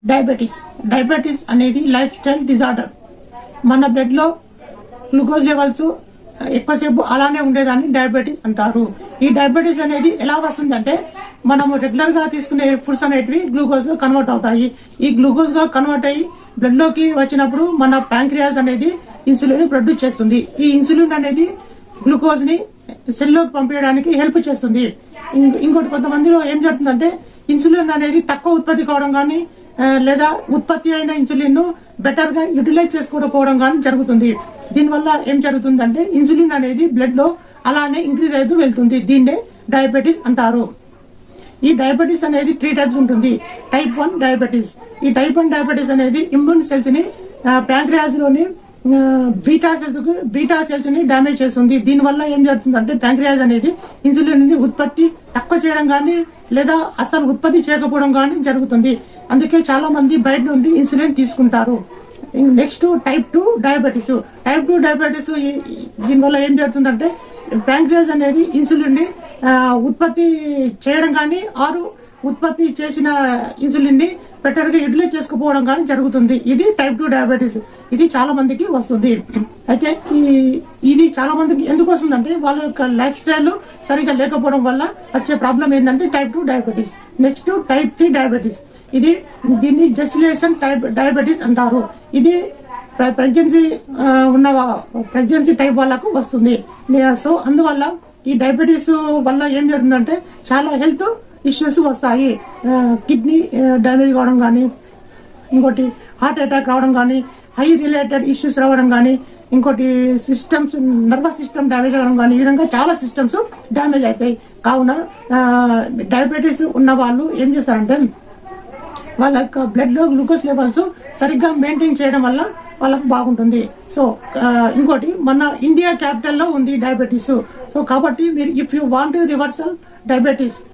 Diabetes అనేది life style disorder. మన blood లో గ్లూకోజ్ లెవెల్స్ ఎక్కువసేపు అలానే ఉండేదాన్ని డయాబెటీస్ అంటారు. ఈ డయాబెటీస్ అనేది ఎలా వస్తుందంటే మనము రెగ్యులర్ గా తీసుకునే ఫుడ్స్ అనేటివి గ్లూకోజ్ కన్వర్ట్ అవుతాయి. ఈ గ్లూకోజ్ గా కన్వర్ట్ అయ్యి బ్లడ్ లోకి వచ్చినప్పుడు మన ప్యాంక్రియాస్ అనేది ఇన్సులిన్ ప్రొడ్యూస్ చేస్తుంది. ఈ ఇన్సులిన్ అనేది గ్లూకోజ్ ని సెల్ లోకి పంపించడానికి హెల్ప్ చేస్తుంది. ఇంకోటి కొంతమందిలో ఏం జరుగుతుందంటే ఇన్సులిన్ అనేది తక్కువ ఉత్పత్తి కావడం కానీ లేదా ఉత్పత్తి అయిన ఇన్సులిన్ ను బెటర్ గా యూటిలైజ్ చేసుకోవడం కానీ జరుగుతుంది. దీనివల్ల ఏం జరుగుతుందంటే ఇన్సులిన్ అనేది బ్లడ్ లో అలానే ఇంక్రీజ్ అవుతూ వెళ్తుంది. దీన్నే డయాబెటీస్ అంటారు. ఈ డయాబెటీస్ అనేది 3 టైప్స్ ఉంటుంది. Type 1 diabetes. ఈ టైప్ 1 డయాబెటీస్ అనేది ఇమ్యూన్ సెల్స్ ని ప్యాంక్రియాస్ లోని బీటా సెల్స్ ని డ్యామేజ్ చేస్తుంది. దీనివల్ల ఏం జరుగుతుందంటే ప్యాంక్రియాస్ అనేది ఇన్సులిన్ ని ఉత్పత్తి తక్కువ చేయడం కానీ లేదా అసలు ఉత్పత్తి చేయకపోవడం కానీ జరుగుతుంది. అందుకే చాలా మంది బయట నుండి ఇన్సులిన్ తీసుకుంటారు. Next type 2 diabetes. Type 2 diabetes దీనివల్ల ఏం జరుగుతుందంటే ప్యాంక్రియాస్ అనేది ఇన్సులిన్ ని ఉత్పత్తి చేయడం కానీ ఆరు ఉత్పత్తి చేసిన ఇన్సులిన్ ని బెటర్ గా యూటిలైజ్ చేసుకోవడం కానీ జరుగుతుంది. ఇది టైప్ 2 డయాబెటీస్. ఇది చాలా మందికి వస్తుంది. అయితే ఇది చాలా మందికి ఎందుకు వస్తుందంటే వాళ్ళ యొక్క లైఫ్ స్టైల్ సరిగా లేకపోవడం వల్ల వచ్చే ప్రాబ్లం ఏంటంటే type 2 diabetes. Next type 3 diabetes. దీన్ని జెస్టిలేషన్ టైప్ డయాబెటీస్ అంటారు. ఇది ప్రెగ్నెన్సీ టైప్ వాళ్ళకు వస్తుంది. సో అందువల్ల ఈ డయాబెటీస్ వల్ల ఏం జరుగుతుందంటే చాలా హెల్త్ ఇష్యూస్ వస్తాయి. కిడ్నీ డ్యామేజ్ కావడం కానీ, ఇంకోటి హార్ట్ అటాక్ రావడం కానీ, హై రిలేటెడ్ ఇష్యూస్ రావడం కానీ, ఇంకోటి సిస్టమ్స్ నర్వస్ సిస్టమ్ డ్యామేజ్ అవ్వడం కానీ, ఈ విధంగా చాలా సిస్టమ్స్ డ్యామేజ్ అవుతాయి. కావున డయాబెటీస్ ఉన్న వాళ్ళు ఏం చేస్తారంటే వాళ్ళ యొక్క బ్లడ్ లో గ్లూకోజ్ లెవెల్స్ సరిగ్గా మెయింటైన్ చేయడం వల్ల వాళ్ళకు బాగుంటుంది. సో ఇంకోటి మన ఇండియా క్యాపిటల్ లో ఉంది డయాబెటీస్. సో కాబట్టి మీరు if you want reversal diabetes